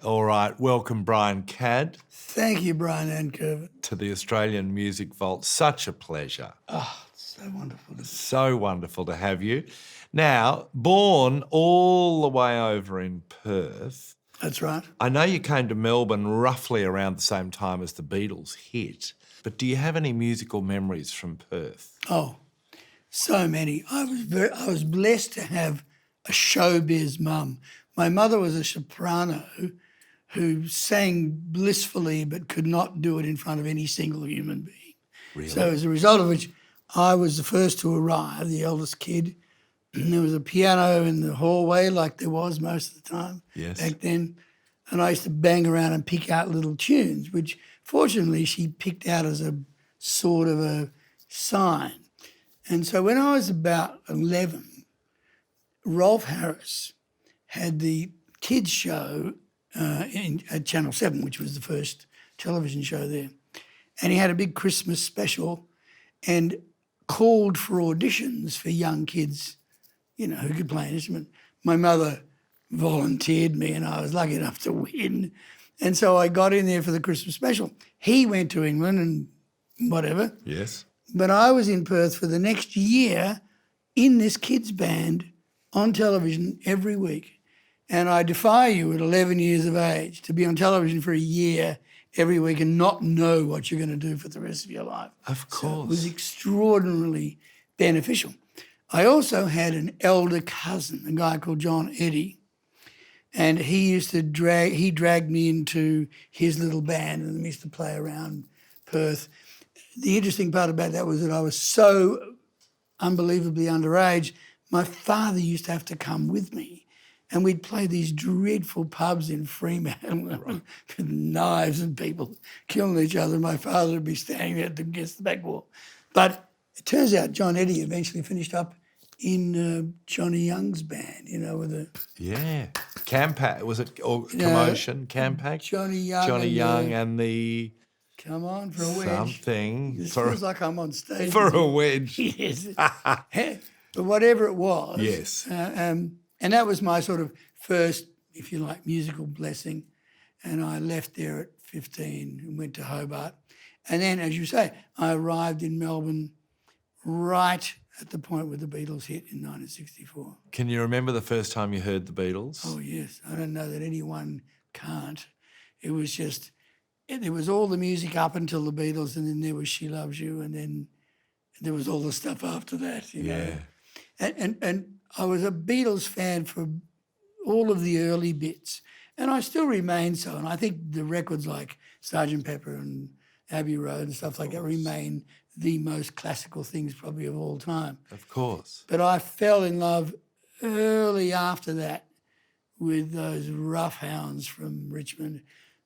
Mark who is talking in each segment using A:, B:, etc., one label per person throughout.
A: All right, welcome Brian Cadd
B: Thank you, Brian and Curvin.
A: to the Australian Music Vault. Such a pleasure.
B: Oh, it's so wonderful.
A: So wonderful to have you. Now, born all the way over in Perth,
B: That's right.
A: I know you came to Melbourne roughly around the same time as the Beatles hit, but do you have any musical memories from Perth?
B: Oh, so many. I was blessed to have a showbiz mum. My mother was a soprano who sang blissfully but could not do it in front of any single human being.
A: Really?
B: So as a result of which, I was the first to arrive, the eldest kid. And there was a piano in the hallway like there was most of the time back then. And I used to bang around and pick out little tunes, which fortunately she picked out as a sort of a sign. And so when I was about 11, Rolf Harris had the kids show at Channel 7, which was the first television show there. And he had a big Christmas special and called for auditions for young kids, who could play an instrument. My mother volunteered me and I was lucky enough to win. And so I got in there for the Christmas special. He went to England and whatever.
A: Yes.
B: But I was in Perth for the next year in this kids band on television every week. And I defy you at 11 years of age to be on television for a year every week and not know what you're going to do for the rest of your life.
A: Of course.
B: So it was extraordinarily beneficial. I also had an elder cousin, a guy called John Eddy, and he dragged me into his little band and we used to play around Perth. The interesting part about that was that I was so unbelievably underage, my father used to have to come with me. And we'd play these dreadful pubs in Fremantle with knives and people killing each other. My father would be standing there against the back wall. But it turns out John Eddy eventually finished up in Johnny Young's band, with a...
A: Yeah. Campac, was it, or Commotion, Campac?
B: Johnny Young.
A: Johnny Young and the...
B: Come on, for a wedge.
A: Something.
B: It feels like I'm on stage.
A: For a wedge.
B: Yes. But whatever it was.
A: Yes.
B: And that was my sort of first, if you like, musical blessing. And I left there at 15 and went to Hobart. And then, as you say, I arrived in Melbourne right at the point where the Beatles hit in 1964.
A: Can you remember the first time you heard the Beatles?
B: Oh, yes. I don't know that anyone can't. It was just, there was all the music up until the Beatles, and then there was She Loves You, and then there was all the stuff after that, you know. And I was a Beatles fan for all of the early bits, and I still remain so. And I think the records like Sgt. Pepper and Abbey Road and stuff like that remain the most classical things probably of all time.
A: Of course.
B: But I fell in love early after that with those rough hounds from Richmond,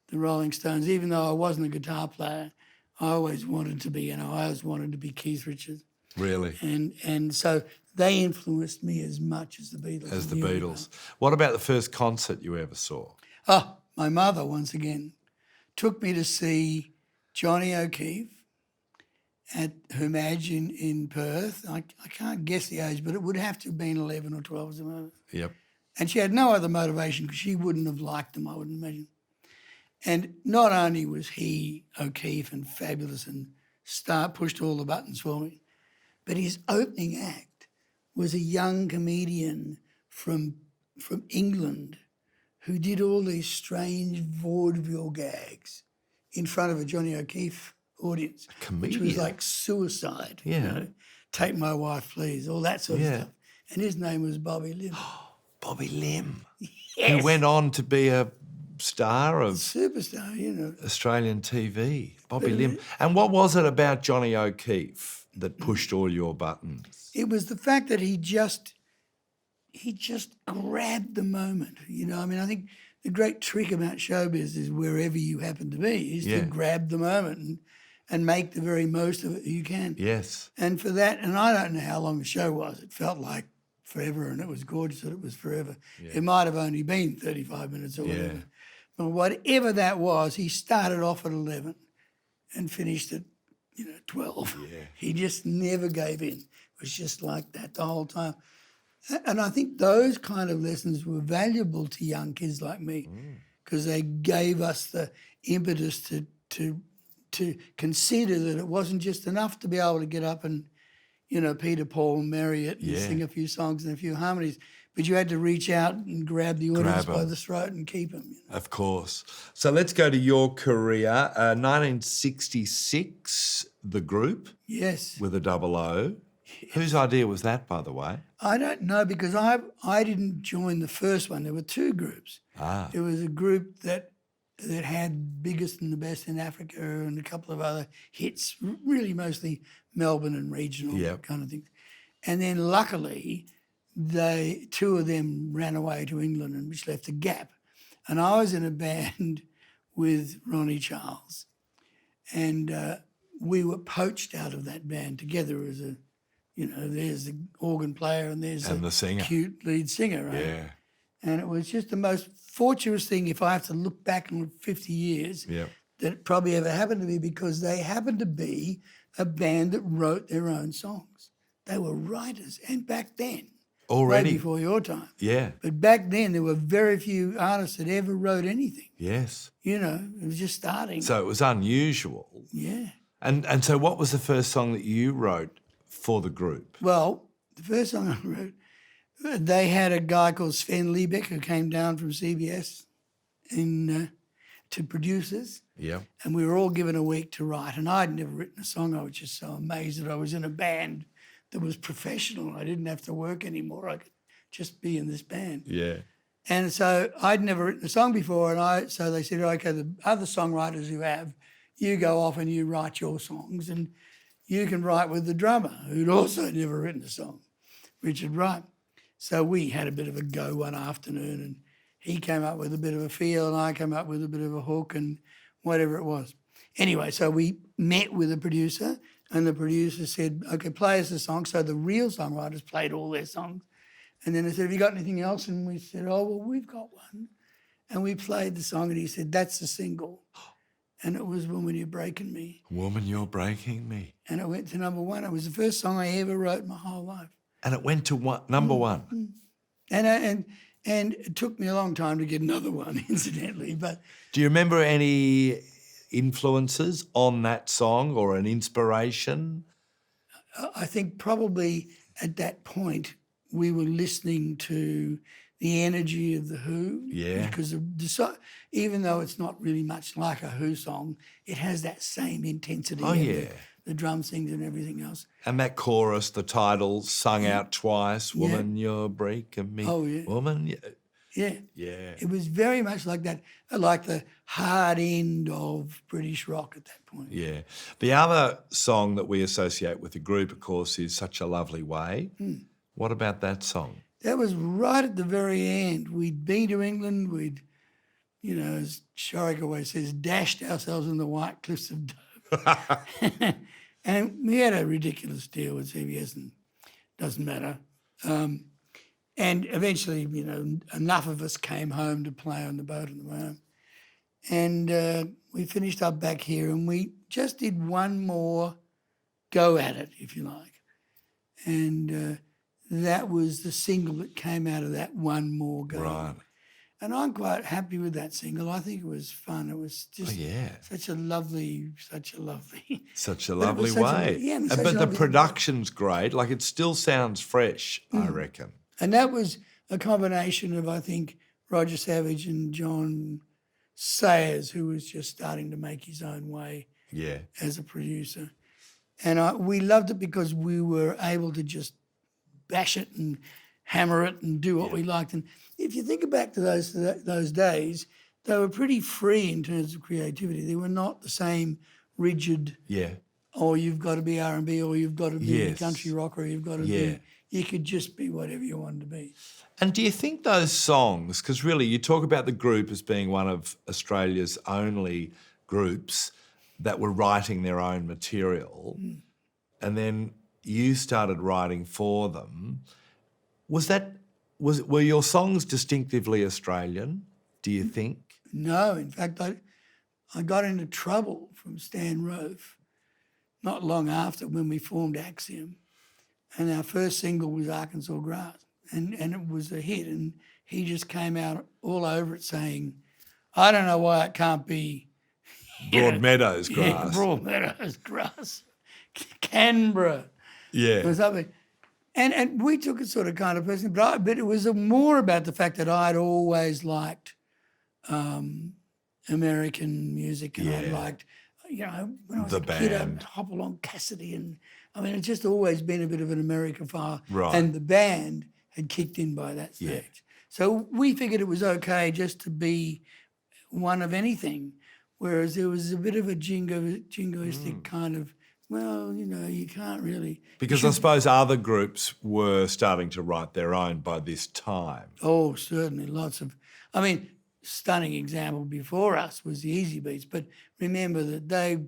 B: the Rolling Stones. Even though I wasn't a guitar player, I always wanted to be, I always wanted to be Keith Richards.
A: Really?
B: And so they influenced me as much as the Beatles.
A: As the Beatles. What about the first concert you ever saw?
B: Oh, my mother, once again, took me to see Johnny O'Keefe at Her Madge in Perth. I can't guess the age, but it would have to have been 11 or 12 or something.
A: Yep.
B: And she had no other motivation because she wouldn't have liked him, I wouldn't imagine. And not only was he, O'Keefe, and fabulous and pushed all the buttons for me, but his opening act was a young comedian from England who did all these strange vaudeville gags in front of a Johnny O'Keefe audience, which was like suicide.
A: Yeah.
B: You know? Take My Wife, Please, all that sort of stuff. And his name was Bobby Lim.
A: Bobby Lim.
B: Yes.
A: Who went on to be a star of
B: Superstar, you know.
A: Australian TV. Bobby Lim. And what was it about Johnny O'Keefe that pushed all your buttons?
B: It was the fact that he just grabbed the moment. You know, I mean, I think the great trick about showbiz is wherever you happen to be is to grab the moment and make the very most of it you can.
A: Yes.
B: And for that, and I don't know how long the show was. It felt like forever, and it was gorgeous that it was forever. Yeah. It might have only been 35 minutes or whatever. But whatever that was, he started off at 11 and finished at 12. Yeah. He just never gave in. It was just like that the whole time. And I think those kind of lessons were valuable to young kids like me because they gave us the impetus to consider that it wasn't just enough to be able to get up and, Peter, Paul, and Mary it and sing a few songs and a few harmonies, but you had to reach out and grab the audience by the throat and keep them.
A: Of course. So let's go to your career. 1966, The Group.
B: Yes.
A: With a double O. Yes. Whose idea was that, by the way?
B: I don't know, because I didn't join the first one. There were two groups. There was a group that had Biggest and the Best in Africa and a couple of other hits, really mostly Melbourne and regional kind of things. And then luckily, two of them ran away to England, and which left a gap. And I was in a band with Ronnie Charles, and we were poached out of that band together as there's the organ player and there's the singer. Cute lead singer, right?
A: Yeah.
B: And it was just the most fortuitous thing, if I have to look back on 50 years, that probably ever happened to me, because they happened to be a band that wrote their own songs. They were writers, and back then.
A: Already?
B: Way before your time.
A: Yeah.
B: But back then, there were very few artists that ever wrote anything.
A: Yes.
B: It was just starting.
A: So it was unusual.
B: Yeah.
A: And so what was the first song that you wrote for the group?
B: Well, the first song I wrote, they had a guy called Sven Liebeck who came down from CBS to produce us.
A: Yeah.
B: And we were all given a week to write. And I'd never written a song. I was just so amazed that I was in a band that was professional. I didn't have to work anymore. I could just be in this band.
A: Yeah.
B: And so I'd never written a song before. So they said, okay, the other songwriters who have, you go off and you write your songs, and you can write with the drummer, who'd also never written a song, Richard Wright. So we had a bit of a go one afternoon, and he came up with a bit of a feel and I came up with a bit of a hook and whatever it was. Anyway, so we met with the producer, and the producer said, okay, play us a song. So the real songwriters played all their songs. And then they said, have you got anything else? And we said, oh, well, we've got one. And we played the song, and he said, that's the single. And it was Woman, You're Breaking Me.
A: Woman, You're Breaking Me.
B: And it went to #1. It was the first song I ever wrote in my whole life.
A: And it went to number one.
B: And it took me a long time to get another one, incidentally. But
A: do you remember any influences on that song or an inspiration?
B: I think probably at that point we were listening to the energy of The Who.
A: Yeah.
B: Because even though it's not really much like a Who song, it has that same intensity.
A: Oh, yeah.
B: The drum sings and everything else.
A: And that chorus, the title, sung out twice, Woman, You're Breaking Me.
B: Oh, yeah.
A: Woman,
B: Yeah.
A: Yeah.
B: It was very much like that, like the hard end of British rock at that point.
A: Yeah. The other song that we associate with the group, of course, is Such a Lovely Way. What about that song?
B: That was right at the very end. We'd been to England. We'd, as Shorik always says, dashed ourselves in the White Cliffs of Dover. And we had a ridiculous deal with CBS, and doesn't matter. And eventually, enough of us came home to play on the boat on the way home. And we finished up back here, and we just did one more go at it, if you like. And that was the single that came out of that one more go.
A: Right.
B: And I'm quite happy with that single. I think it was fun. It was just such a lovely way.
A: But the production's great. Like, it still sounds fresh, I reckon.
B: And that was a combination of, I think, Roger Savage and John Sayers, who was just starting to make his own way as a producer. And we loved it because we were able to just bash it and hammer it and do what we liked. And if you think back to those days, they were pretty free in terms of creativity. They were not the same rigid, oh, you've got to be R&B, or you've got to be a country rock, or you've got to be... You could just be whatever you wanted to be.
A: And do you think those songs, because really you talk about the group as being one of Australia's only groups that were writing their own material, and then you started writing for them. Were your songs distinctively Australian, do you think?
B: No, in fact, I got into trouble from Stan Rofe not long after, when we formed Axiom. And our first single was Arkansas Grass, and it was a hit. And he just came out all over it saying, I don't know why it can't be
A: Broadmeadows grass.
B: Broadmeadows grass, Canberra,
A: Yeah.
B: or something. And we took it sort of kind of personally, but it was more about the fact that I'd always liked American music, and I liked, when I was
A: The
B: a kid,
A: band.
B: I'd hop along Cassidy, and it's just always been a bit of an American-phile.
A: Right.
B: And the band had kicked in by that stage.
A: Yeah.
B: So we figured it was okay just to be one of anything, whereas there was a bit of a jingoistic kind of, you can't really.
A: Because I suppose other groups were starting to write their own by this time.
B: Oh, certainly, lots of. Stunning example before us was the Easy Beats, but remember that they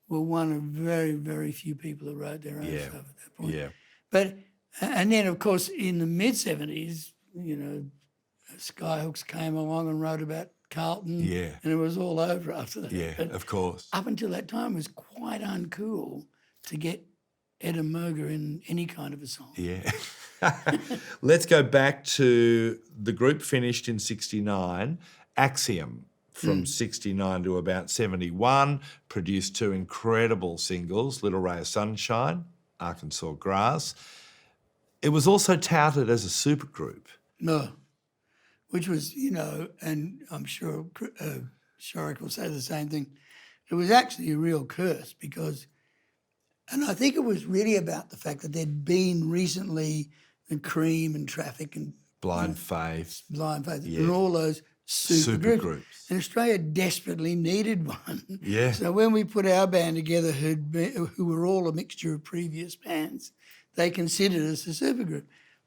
B: were one of very, very few people who wrote their own stuff at that point.
A: Yeah.
B: And then, of course, in the mid-'70s, Skyhooks came along and wrote about Carlton, and it was all over after that.
A: Yeah,
B: But
A: of course.
B: up until that time, it was quite uncool to get Ed and Moga in any kind of a song.
A: Yeah. Let's go back to the group finished in 69. Axiom from 69 to about 71 produced two incredible singles, Little Ray of Sunshine, Arkansas Grass. It was also touted as a supergroup.
B: No, which was, and I'm sure Shorik will say the same thing. It was actually a real curse because, and I think it was really about the fact that there'd been recently the Cream and Traffic and
A: Blind Faith.
B: and all those super groups. And Australia desperately needed one.
A: Yeah.
B: So when we put our band together, who were all a mixture of previous bands, they considered us a supergroup.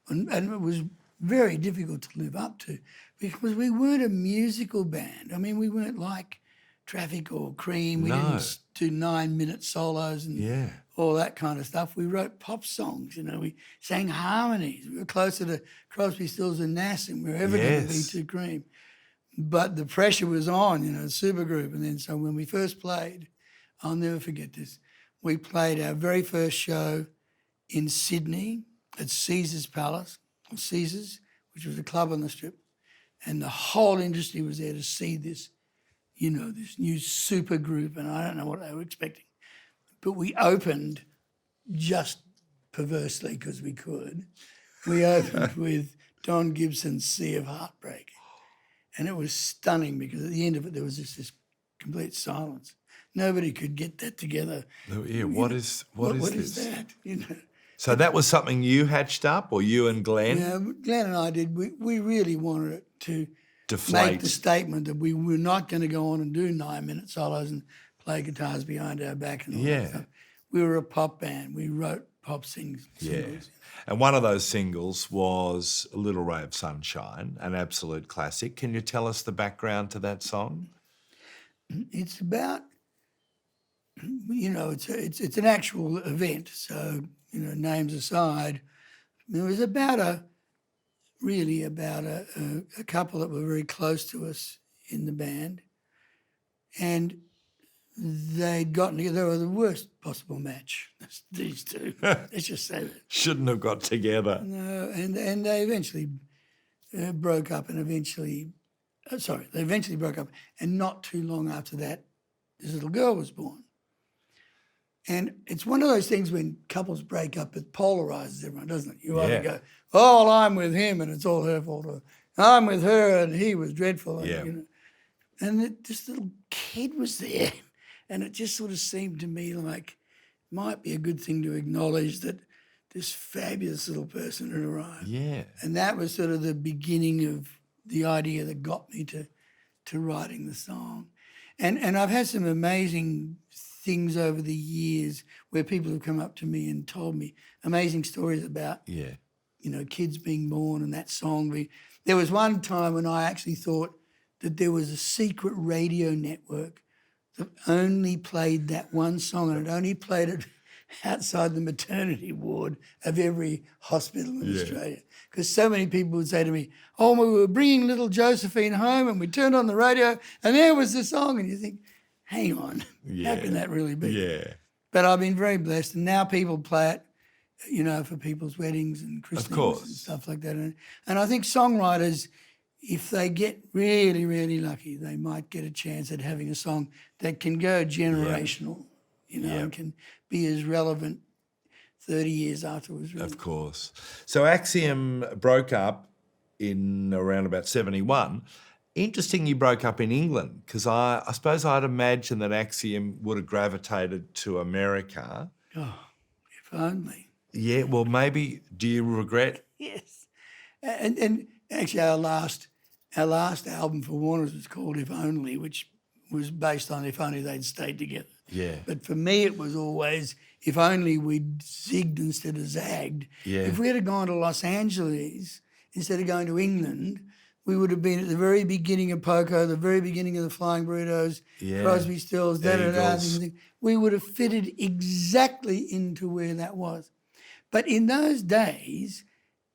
B: And it was very difficult to live up to because we weren't a musical band. We weren't like Traffic or Cream. We didn't do 9-minute solos and all that kind of stuff. We wrote pop songs, we sang harmonies. We were closer to Crosby, Stills and Nash than we were ever going to be to Cream. But the pressure was on, supergroup. And then so when we first played, I'll never forget this, we played our very first show in Sydney at Caesar's Palace, or Caesar's, which was a club on the Strip. And the whole industry was there to see this, this new super group, and I don't know what they were expecting. But we opened just perversely because we could. We opened with Don Gibson's Sea of Heartbreak. And it was stunning because at the end of it, there was just this complete silence. Nobody could get that together.
A: Yeah, what is
B: what
A: this?
B: is that?
A: So that was something you hatched up, or you and Glenn?
B: Yeah, Glenn and I did. We really wanted it to
A: Deflate.
B: make the statement that we were not going to go on and do 9-minute solos and play guitars behind our back and all that stuff. We were a pop band. We wrote pop singles.
A: Yeah. And one of those singles was A Little Ray of Sunshine, an absolute classic. Can you tell us the background to that song?
B: It's about, it's an actual event. So, names aside, it was about a couple that were very close to us in the band. And they'd gotten together. They were the worst possible match, these two. Let's just say that.
A: Shouldn't have got together.
B: No, and they eventually broke up, and they eventually broke up, and not too long after that, this little girl was born. And it's one of those things when couples break up, it polarizes everyone, doesn't it? You either go, oh, well, I'm with him and it's all her fault, or I'm with her and he was dreadful. And, and this little kid was there. And it just sort of seemed to me like it might be a good thing to acknowledge that this fabulous little person had arrived.
A: Yeah.
B: And that was sort of the beginning of the idea that got me to writing the song. And I've had some amazing things over the years where people have come up to me and told me amazing stories about, kids being born and that song. There was one time when I actually thought that there was a secret radio network that only played that one song, and it only played it outside the maternity ward of every hospital in Australia. Because so many people would say to me, oh, we were bringing little Josephine home and we turned on the radio and there was the song. And you think, hang on, how can that really be?
A: Yeah.
B: But I've been very blessed, and now people play it, for people's weddings and christenings and stuff like that. And I think songwriters, if they get really, really lucky, they might get a chance at having a song that can go generational, and can be as relevant 30 years afterwards. Really.
A: Of course. So Axiom broke up in around about 71. Interesting you broke up in England, because I suppose I'd imagine that Axiom would have gravitated to America.
B: Oh, if only.
A: Yeah, well, maybe. Do you regret?
B: Yes. And actually our last album for Warner's was called If Only, which was based on if only they'd stayed together.
A: Yeah.
B: But for me it was always if only we'd zigged instead of zagged.
A: Yeah.
B: If we had gone to Los Angeles instead of going to England, we would have been at the very beginning of Poco, the very beginning of the Flying Burritos, Crosby, Stills,
A: Eagles.
B: we would have fitted exactly into where that was. But in those days,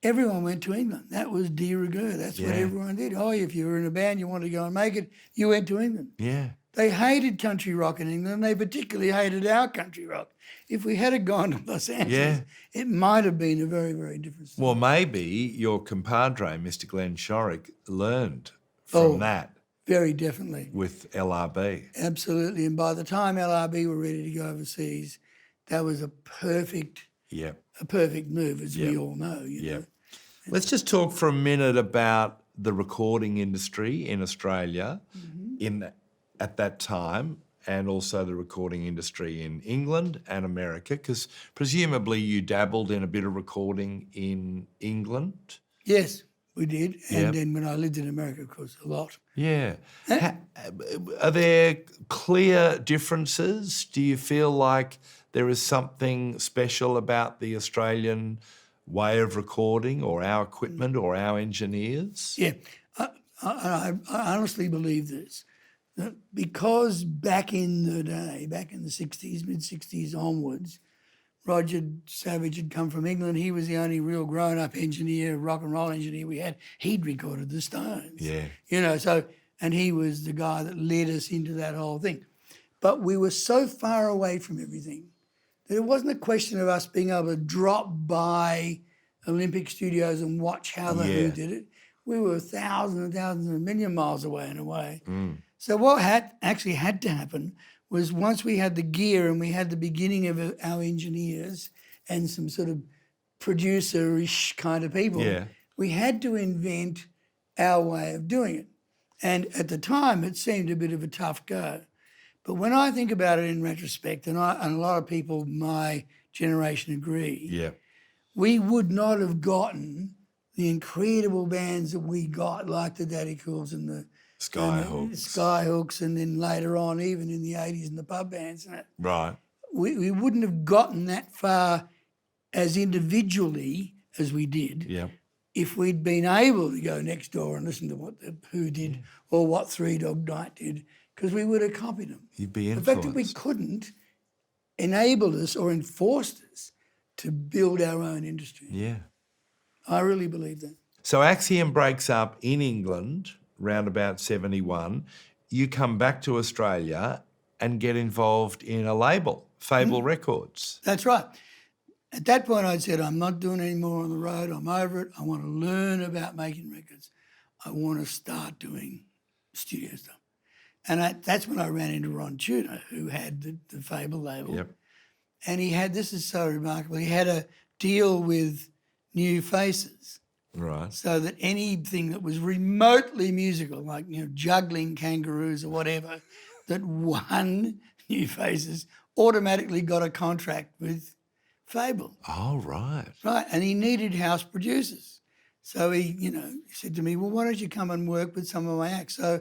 B: everyone went to England. That was de rigueur. That's what everyone did. Oh, if you were in a band, you wanted to go and make it, you went to England.
A: Yeah.
B: They hated country rock in England. They particularly hated our country rock. If we had gone to Los Angeles, it might have been a very, very different story.
A: Well, maybe your compadre, Mr. Glenn Shorrock, learned from that.
B: Very definitely.
A: With LRB.
B: Absolutely. And by the time LRB were ready to go overseas, that was a perfect move, as we all know. You know?
A: Let's just talk for a minute about the recording industry in Australia at that time, and also the recording industry in England and America, because presumably you dabbled in a bit of recording in England.
B: Yes, we did. And then when I lived in America, of course, a lot.
A: Yeah. Are there clear differences? Do you feel like there is something special about the Australian way of recording, or our equipment, or our engineers?
B: Yeah, I honestly believe this, that because back in the day, back in the 60s, mid-60s onwards, Roger Savage had come from England. He was the only real grown-up engineer, rock and roll engineer we had. He'd recorded the Stones.
A: Yeah.
B: You know, so, and he was the guy that led us into that whole thing. But we were so far away from everything that it wasn't a question of us being able to drop by Olympic Studios and watch how the Who did it. We were thousands and thousands and a million miles away in a way. So what actually had to happen was, once we had the gear and we had the beginning of our engineers and some sort of producer-ish kind of people, we had to invent our way of doing it. And at the time, it seemed a bit of a tough go. But when I think about it in retrospect, and a lot of people my generation agree, we would not have gotten the incredible bands that we got, like the Daddy Cools and the Skyhooks, and then later on, even in the 80s, and the pub bands and that.
A: Right.
B: We wouldn't have gotten that far as individually as we did if we'd been able to go next door and listen to what the Who did or what Three Dog Night did, because we would have copied them.
A: You'd be influenced.
B: The fact that we couldn't enabled us or enforced us to build our own industry.
A: Yeah.
B: I really believe that.
A: So Axiom breaks up in England round about 71. You come back to Australia and get involved in a label, Fable Records.
B: That's right. At that point, I'd said, I'm not doing any more on the road. I'm over it. I want to learn about making records. I want to start doing studio stuff. And that's when I ran into Ron Tudor, who had the Fable label.
A: Yep.
B: And he had, this is so remarkable, he had a deal with New Faces.
A: Right.
B: So that anything that was remotely musical, like, juggling kangaroos or whatever, that won New Faces automatically got a contract with Fable.
A: Oh, right.
B: Right, and he needed house producers. So he said to me, well, why don't you come and work with some of my acts? So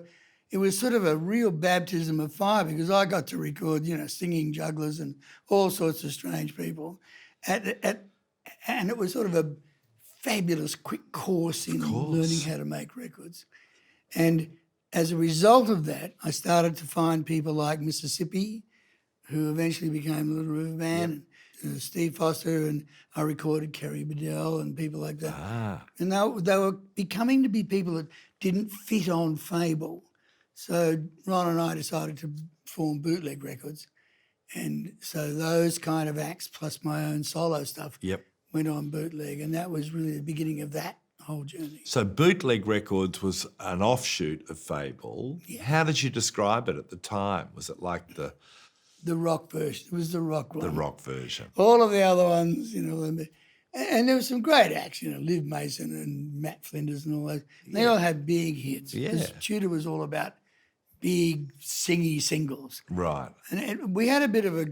B: it was sort of a real baptism of fire, because I got to record, singing jugglers and all sorts of strange people. And it was sort of a fabulous quick course in learning how to make records. And as a result of that, I started to find people like Mississippi, who eventually became the Little River Band, and Steve Foster, and I recorded Kerry Bedell and people like that.
A: Ah.
B: And they were becoming to be people that didn't fit on Fable. So Ron and I decided to form Bootleg Records. And so those kind of acts, plus my own solo stuff, went on Bootleg. And that was really the beginning of that whole journey.
A: So Bootleg Records was an offshoot of Fable.
B: Yeah.
A: How did you describe it at the time? Was it like the
B: rock version. It was the rock one.
A: the rock version?
B: All of the other ones, and there were some great acts, Liv Mason and Matt Flinders and all those. They all had big hits.
A: Yeah.
B: Because Tudor was all about big singy singles.
A: Right.
B: And we had a bit of a,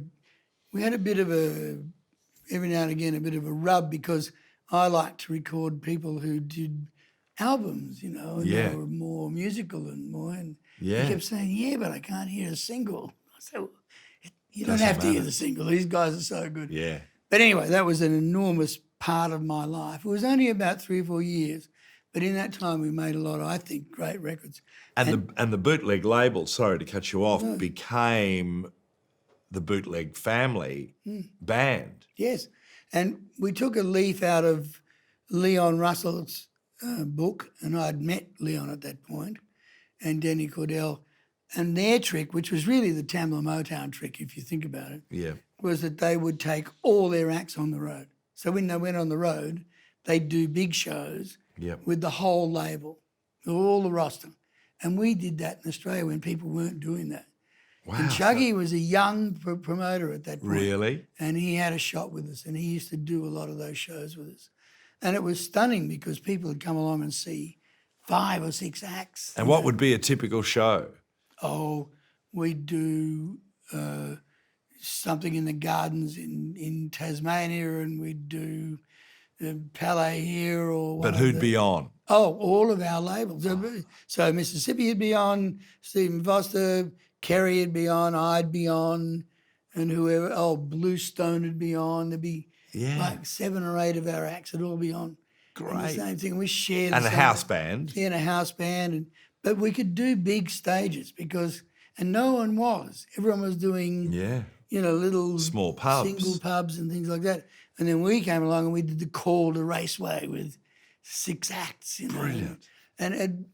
B: every now and again, a bit of a rub because I like to record people who did albums, and
A: Yeah.
B: they were more musical and more. And
A: Yeah.
B: he kept saying, yeah, but I can't hear a single. I said, well, you don't
A: Doesn't
B: have to hear
A: matter.
B: the single. These guys are so good.
A: Yeah.
B: But anyway, that was an enormous part of my life. It was only about 3 or 4 years, but in that time we made a lot of, I think, great records.
A: And the Bootleg label, sorry to cut you off, became the Bootleg Family band.
B: Yes. And we took a leaf out of Leon Russell's book, and I'd met Leon at that point, and Denny Cordell. And their trick, which was really the Tamla Motown trick, if you think about it,
A: Yeah.
B: was that they would take all their acts on the road. So when they went on the road, they'd do big shows
A: Yep.
B: with the whole label, all the roster. And we did that in Australia when people weren't doing that.
A: Wow.
B: And Chuggy was a young promoter at that point.
A: Really?
B: And he had a shot with us, and he used to do a lot of those shows with us. And it was stunning because people would come along and see 5 or 6 acts.
A: And what would be a typical show?
B: Oh, we'd do something in the gardens in Tasmania, and we'd do Palais here or one
A: But
B: of
A: who'd
B: the-
A: be on?
B: Oh, all of our labels. So Mississippi would be on, Stephen Foster, Kerry would be on, I'd be on, and whoever. Oh, Bluestone would be on. There'd be
A: Yeah.
B: like 7 or 8 of our acts would all be on. And the
A: Great.
B: same thing. We shared
A: And a
B: same
A: house
B: thing.
A: band.
B: Yeah, and a house band, but we could do big stages and no one was. Everyone was doing,
A: Yeah.
B: little
A: Small pubs.
B: single pubs and things like that. And then we came along and we did the Calder Raceway with 6 acts.
A: Brilliant.
B: And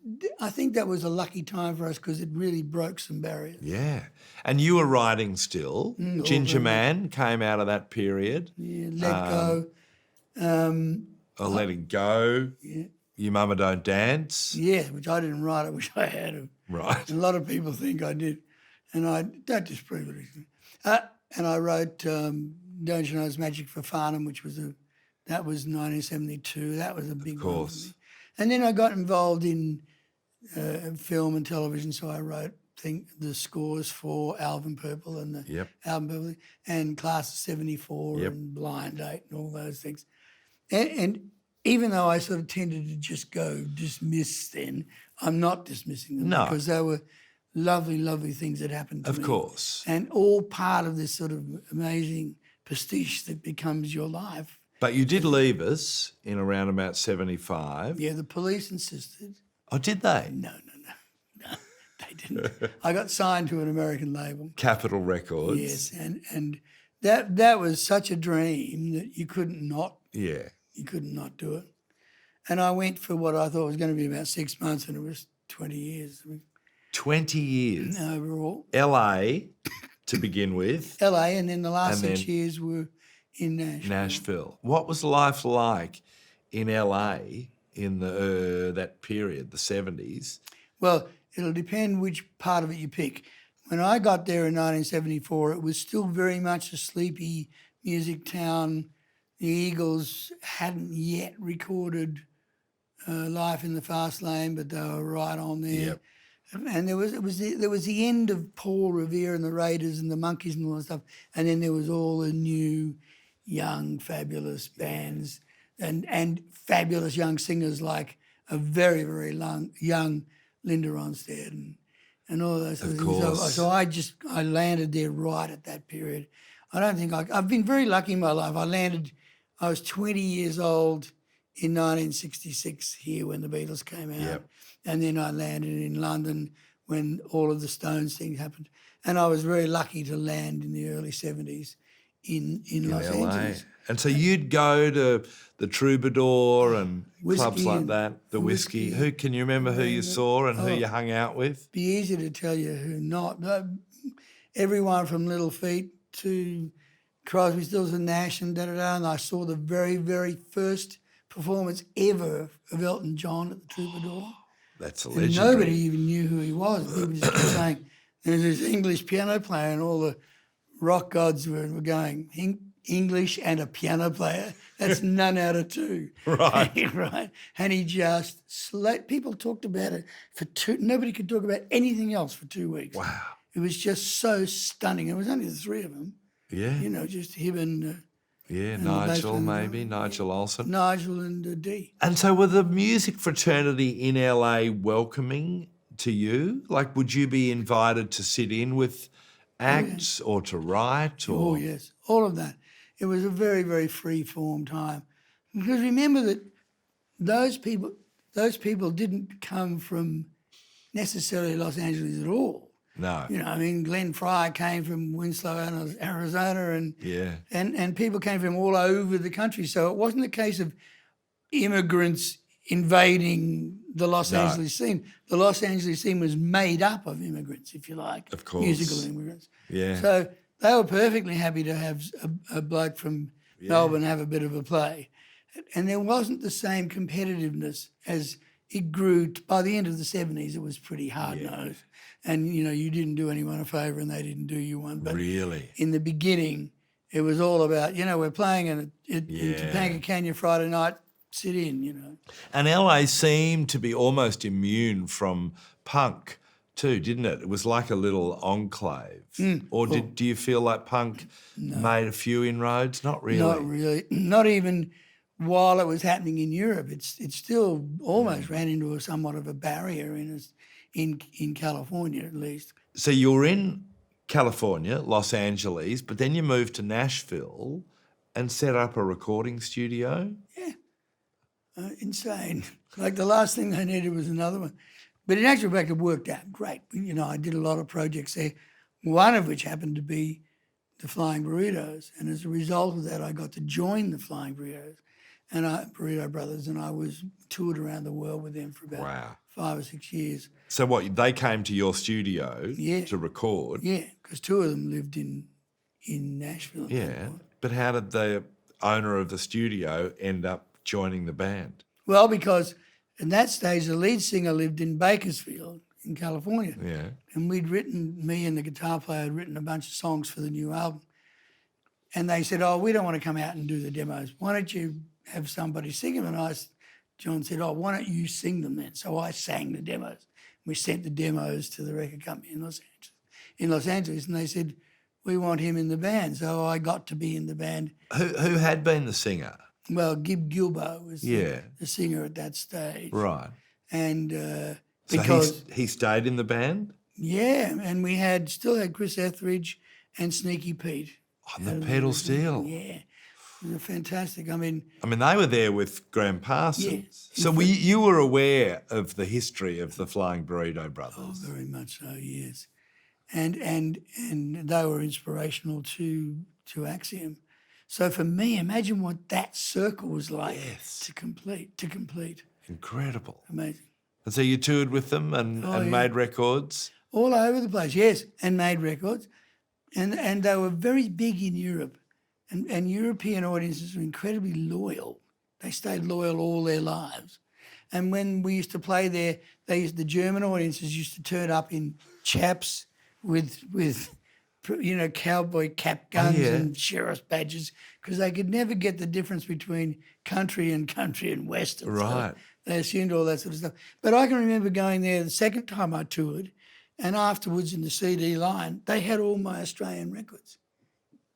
B: I think that was a lucky time for us because it really broke some barriers.
A: Yeah. And you were writing still. Ginger Man came out of that period.
B: Yeah, Let Go.
A: Letting Go.
B: Yeah.
A: Your Mama Don't Dance.
B: Yeah, which I didn't write. I wish I had.
A: Right.
B: And a lot of people think I did, and I don't disprove it. And I wrote "Don't You Know It's Magic for Farnham," which was 1972. That was a big one for
A: course.
B: me. And then I got involved in film and television, so I wrote the scores for Alvin Purple and the
A: Yep.
B: Alvin Purple and Class of '74
A: Yep.
B: and Blind Date and all those things. And even though I sort of tended to just go dismiss then, I'm not dismissing them
A: No.
B: because they were lovely, lovely things that happened to me.
A: Of course.
B: And all part of this sort of amazing pastiche that becomes your life.
A: But you did leave us in around about 75.
B: Yeah, the police insisted.
A: Oh, did they?
B: No, they didn't. I got signed to an American label.
A: Capitol Records.
B: Yes, and that was such a dream that you couldn't not
A: Yeah.
B: do it. And I went for what I thought was going to be about 6 months, and it was 20 years
A: 20 years.
B: overall.
A: LA to begin with.
B: LA, and then the last
A: And
B: 6
A: then
B: years were in Nashville.
A: Nashville. What was life like in LA in that period, the 70s?
B: Well, it'll depend which part of it you pick. When I got there in 1974, it was still very much a sleepy music town. The Eagles hadn't yet recorded Life in the Fast Lane, but they were right on there.
A: Yep.
B: And there was the end of Paul Revere and the Raiders and the Monkees and all that stuff, and then there was all the new, young, fabulous bands and fabulous young singers like a very, very young Linda Ronstadt and all those
A: Of
B: things.
A: course.
B: So I landed there right at that period. I don't think I've been very lucky in my life. I was 20 years old in 1966 here when the Beatles came out.
A: Yep.
B: And then I landed in London when all of the Stones thing happened. And I was very lucky to land in the early 70s in Los Angeles.
A: And so you'd go to the Troubadour and
B: Whiskey
A: clubs like
B: and-
A: that, the whiskey.
B: Whiskey.
A: Who can you remember who you saw and who you hung out with?
B: Be easy to tell you who not. Everyone from Little Feat to Crosby, Stills and Nash and da-da-da. And I saw the very, very first performance ever of Elton John at the Troubadour.
A: That's a
B: And
A: legendary.
B: nobody even knew who he was. People just kept saying, there's this English piano player, and all the rock gods were going, English and a piano player? That's none out of two.
A: Right.
B: Right. And he just people talked about it nobody could talk about anything else for 2 weeks.
A: Wow.
B: It was just so stunning. It was only the three of them,
A: Yeah.
B: just him and
A: Nigel, maybe, Nigel Olsen.
B: Nigel and Dee.
A: And so were the music fraternity in LA welcoming to you? Like, would you be invited to sit in with acts or to write?
B: Oh,
A: Or
B: yes, all of that. It was a very, very free-form time. Because remember that those people didn't come from necessarily Los Angeles at all.
A: No.
B: Glenn Fry came from Winslow, Arizona,
A: Yeah.
B: and people came from all over the country. So it wasn't a case of immigrants invading the Los Angeles scene. The Los Angeles scene was made up of immigrants, if you like.
A: Of course.
B: Musical immigrants.
A: Yeah.
B: So they were perfectly happy to have a bloke from Melbourne have a bit of a play. And there wasn't the same competitiveness as it grew. By the end of the 70s, it was pretty hard-nosed. And, you didn't do anyone a favour and they didn't do you one. But
A: Really?
B: in the beginning, it was all about, we're playing in Topanga Canyon Friday night, sit in.
A: And LA seemed to be almost immune from punk too, didn't it? It was like a little enclave. Or do you feel like punk made a few inroads? Not really.
B: Not really. Not even while it was happening in Europe. It still almost ran into somewhat of a barrier in California, at least.
A: So you were in California, Los Angeles, but then you moved to Nashville and set up a recording studio?
B: Yeah. Insane. Like the last thing they needed was another one. But in actual fact, it worked out great. I did a lot of projects there, one of which happened to be the Flying Burritos. And as a result of that, I got to join the Flying Burritos, Burrito Brothers, and I was toured around the world with them for about 5 or 6 years.
A: So what, they came to your studio to record?
B: Yeah, because two of them lived in Nashville.
A: Yeah, but how did the owner of the studio end up joining the band?
B: Well, because in that stage, the lead singer lived in Bakersfield in California.
A: Yeah.
B: And me and the guitar player had written a bunch of songs for the new album. And they said, we don't want to come out and do the demos. Why don't you have somebody sing them? And John said, why don't you sing them then? So I sang the demos. We sent the demos to the record company in Los Angeles, and they said, we want him in the band. So I got to be in the band.
A: Who had been the singer?
B: Well, Gib Gilbo was the singer at that stage.
A: Right.
B: And
A: so he stayed in the band?
B: Yeah, and we still had Chris Etheridge and Sneaky Pete.
A: On the pedal steel.
B: Yeah. They were fantastic. I mean,
A: they were there with Graham Parsons.
B: Yeah.
A: So you were aware of the history of the Flying Burrito Brothers?
B: Oh, very much so, yes. And they were inspirational to Axiom. So for me, imagine what that circle was like to complete.
A: Incredible.
B: Amazing.
A: And so you toured with them and made records?
B: All over the place, yes, and made records. And they were very big in Europe. And European audiences were incredibly loyal. They stayed loyal all their lives. And when we used to play there, the German audiences used to turn up in chaps with cowboy cap guns and sheriff's badges, because they could never get the difference between country and western.
A: Right.
B: So they assumed all that sort of stuff. But I can remember going there the second time I toured, and afterwards in the CD line, they had all my Australian records.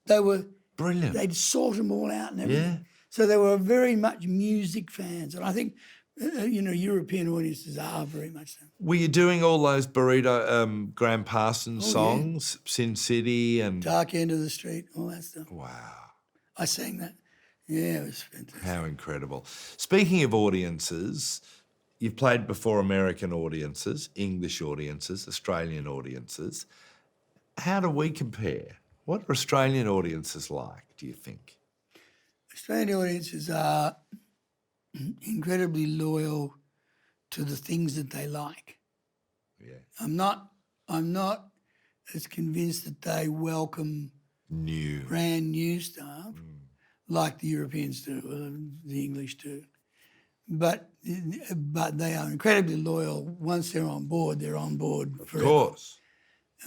B: They were
A: brilliant.
B: They'd sort them all out and everything.
A: Yeah.
B: So they were very much music fans, and I think European audiences are very much so.
A: Were you doing all those Burrito Graham Parsons songs, Sin City and
B: Dark End of the Street, all that stuff?
A: Wow.
B: I sang that. Yeah, it was fantastic.
A: How incredible. Speaking of audiences, you've played before American audiences, English audiences, Australian audiences. How do we compare? What are Australian audiences like, do you think?
B: Australian audiences are incredibly loyal to the things that they like.
A: Yeah.
B: I'm not as convinced that they welcome
A: New.
B: brand new stuff like the Europeans do, or the English do. but they are incredibly loyal. Once they're on board, they're on board
A: Of
B: forever.
A: course.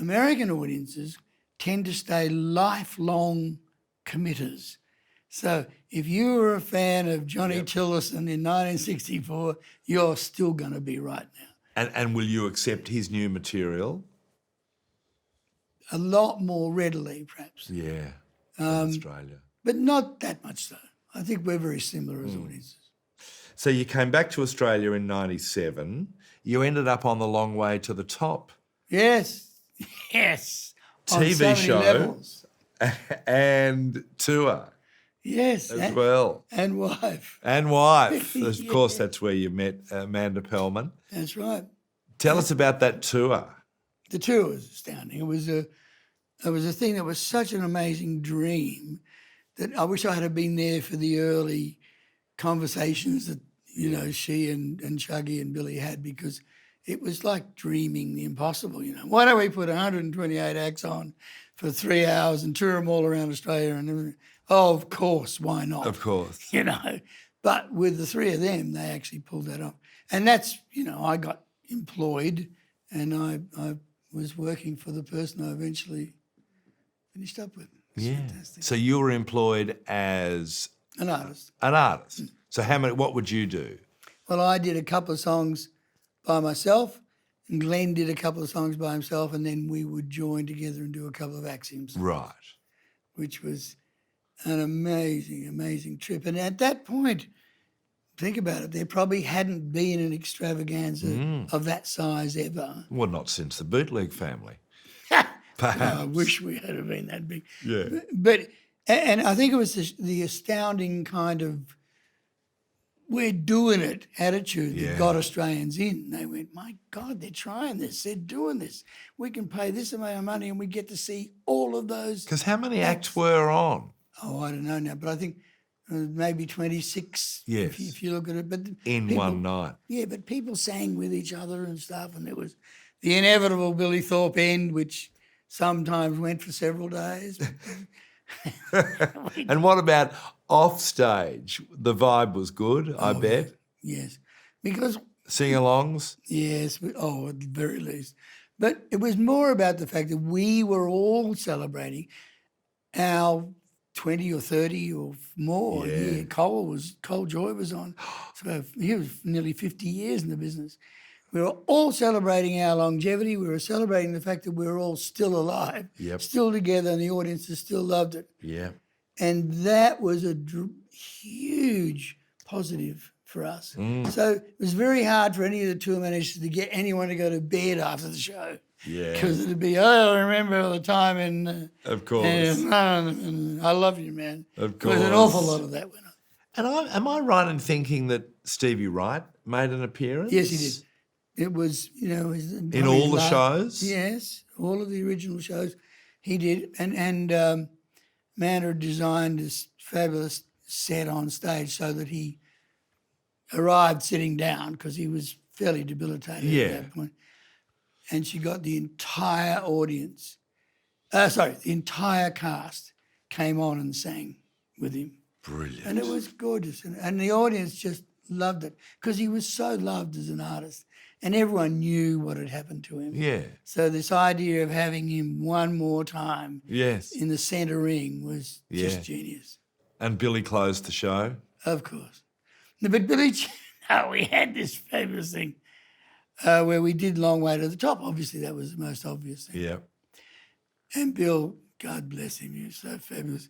B: American audiences tend to stay lifelong committers. So if you were a fan of Johnny Tillotson in 1964, you're still going to be right now.
A: And will you accept his new material?
B: A lot more readily, perhaps,
A: Yeah, in Australia.
B: but not that much so. I think we're very similar as audiences.
A: So you came back to Australia in 97. You ended up on The Long Way to the Top.
B: Yes, yes. On
A: TV
B: so many
A: show.
B: levels.
A: And tour
B: Yes,
A: as well.
B: and wife.
A: And wife. Of course, that's where you met Amanda Pellman.
B: That's right.
A: Tell us about that tour.
B: The tour was astounding. It was a thing that was such an amazing dream that I wish I had been there for the early conversations that she and Chuggy and Billy had, because it was like dreaming the impossible. Why don't we put 128 acts on for 3 hours and tour them all around Australia and everything? Oh, of course, why not?
A: Of course.
B: But with the three of them, they actually pulled that off. And that's, I got employed and I was working for the person I eventually finished up with. It's fantastic.
A: So you were employed as
B: An artist.
A: an artist. So what would you do?
B: Well, I did a couple of songs by myself, and Glenn did a couple of songs by himself, and then we would join together and do a couple of Axiom songs,
A: Right.
B: which was an amazing, amazing trip. And at that point, think about it, there probably hadn't been an extravaganza of that size ever.
A: Well, not since the Bootleg Family. Perhaps.
B: I wish we had have been that big.
A: Yeah.
B: But I think it was the astounding kind of we're doing it attitude that got Australians in. They went, my God, they're trying this. They're doing this. We can pay this amount of money and we get to see all of those.
A: Because how many acts were on?
B: Oh, I don't know now, but I think maybe 26
A: Yes.
B: if you look at it. But
A: In one night.
B: Yeah, but people sang with each other and stuff, and there was the inevitable Billy Thorpe end, which sometimes went for several days.
A: And what about off stage? The vibe was good, I bet.
B: Yes, because
A: Sing-alongs?
B: yes, at the very least. But it was more about the fact that we were all celebrating our 20 or 30 or more.
A: Yeah.
B: Cole Joy was on. So he was nearly 50 years in the business. We were all celebrating our longevity. We were celebrating the fact that we were all still alive, still together, and the audiences still loved it.
A: Yeah.
B: And that was a huge positive for us. So it was very hard for any of the tour managers to get anyone to go to bed after the show. Yeah. Because it'd be, I remember the time in...
A: of course.
B: And I love you, man.
A: Of course.
B: Because an awful lot of that went on.
A: And am I right in thinking that Stevie Wright made an appearance?
B: Yes, he did. It was,
A: in all the shows?
B: Yes, all of the original shows he did. And Amanda designed this fabulous set on stage so that he arrived sitting down because he was fairly debilitated at that point. And she got the entire audience, the entire cast came on and sang with him.
A: Brilliant.
B: And it was gorgeous. And the audience just loved it because he was so loved as an artist. And everyone knew what had happened to him.
A: Yeah.
B: So this idea of having him one more time
A: Yes.
B: in the centre ring was just genius.
A: And Billy closed the show?
B: Of course. No, but Billy, we had this fabulous thing where we did Long Way to the Top. Obviously, that was the most obvious thing.
A: Yeah.
B: And Bill, God bless him, he was so fabulous.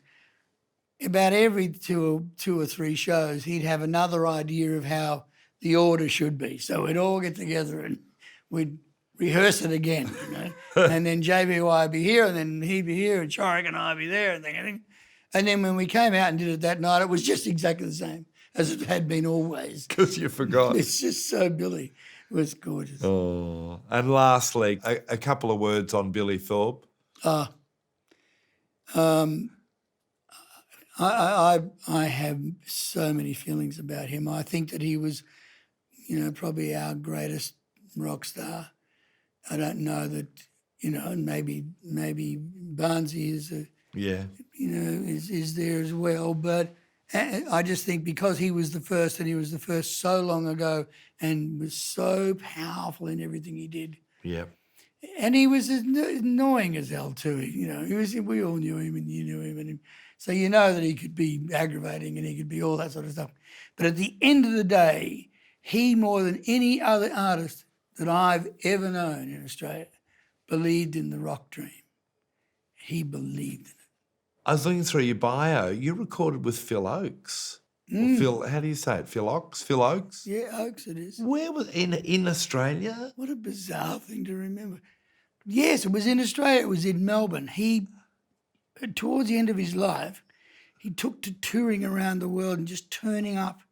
B: About every two or three shows, he'd have another idea of how the order should be. So we'd all get together and we'd rehearse it again, and then JBY would be here, and then he'd be here, and Shorik and I'd be there, and then when we came out and did it that night, it was just exactly the same as it had been always.
A: Because you forgot.
B: It's just so Billy. It was gorgeous.
A: Oh. And lastly, a couple of words on Billy Thorpe.
B: I have so many feelings about him. I think that he was, probably our greatest rock star. I don't know that, and maybe Barnsey is is there as well. But And I just think because he was the first, and he was the first so long ago, and was so powerful in everything he did.
A: Yeah.
B: And he was as annoying as hell too. We all knew him, and you knew him, and so you know that he could be aggravating and he could be all that sort of stuff. But at the end of the day, he, more than any other artist that I've ever known in Australia, believed in the rock dream. He believed in it.
A: I was looking through your bio. You recorded with Phil Oakes. Or Phil, how do you say it? Phil Oakes? Phil Oakes?
B: Yeah, Oakes it is.
A: Where was in Australia?
B: What a bizarre thing to remember. Yes, it was in Australia. It was in Melbourne. He, towards the end of his life, he took to touring around the world and just turning up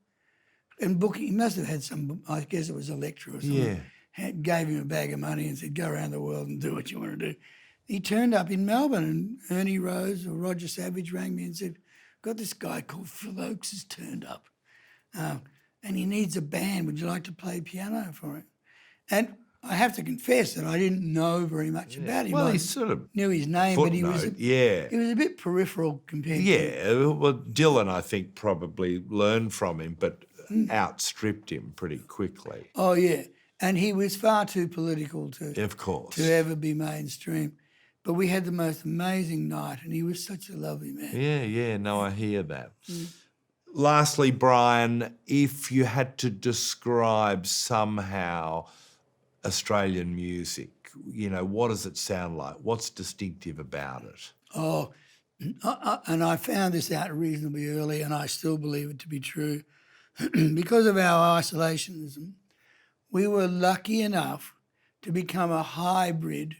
B: and booking. He must have had some, I guess it was a lecturer or something.
A: Yeah.
B: Gave him a bag of money and said, go around the world and do what you want to do. He turned up in Melbourne, and Ernie Rose or Roger Savage rang me and said, got this guy called Phil Oakes has turned up, and he needs a band. Would you like to play piano for him? And I have to confess that I didn't know very much about him.
A: Well,
B: I
A: he sort of
B: knew his name, but he was a bit peripheral compared to...
A: Yeah, well, Dylan, I think, probably learned from him, but outstripped him pretty quickly.
B: Oh, yeah. And he was far too political
A: Of course.
B: to ever be mainstream. But we had the most amazing night, and he was such a lovely man.
A: Yeah, no, I hear that. Lastly, Brian, if you had to describe somehow Australian music, what does it sound like? What's distinctive about it?
B: Oh, and I found this out reasonably early, and I still believe it to be true. Because of our isolationism, we were lucky enough to become a hybrid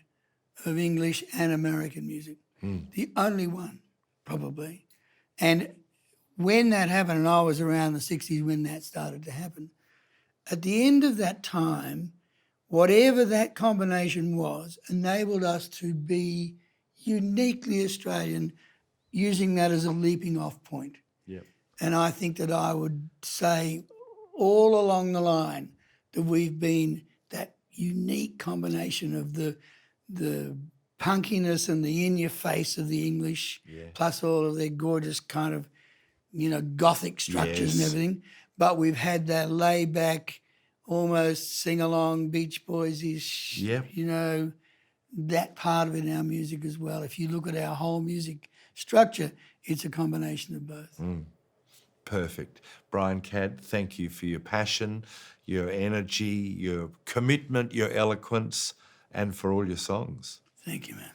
B: of English and American music. The only one, probably. And when that happened, and I was around the 60s when that started to happen, at the end of that time, whatever that combination was enabled us to be uniquely Australian, using that as a leaping off point.
A: Yep.
B: And I think that I would say all along the line that we've been that unique combination of the punkiness and the in-your-face of the English, plus all of their gorgeous kind of, Gothic structures and everything. But we've had that laid-back, almost sing-along, Beach Boys-ish, that part of it in our music as well. If you look at our whole music structure, it's a combination of both.
A: Perfect. Brian Cadd, thank you for your passion, your energy, your commitment, your eloquence, and for all your songs.
B: Thank you, man.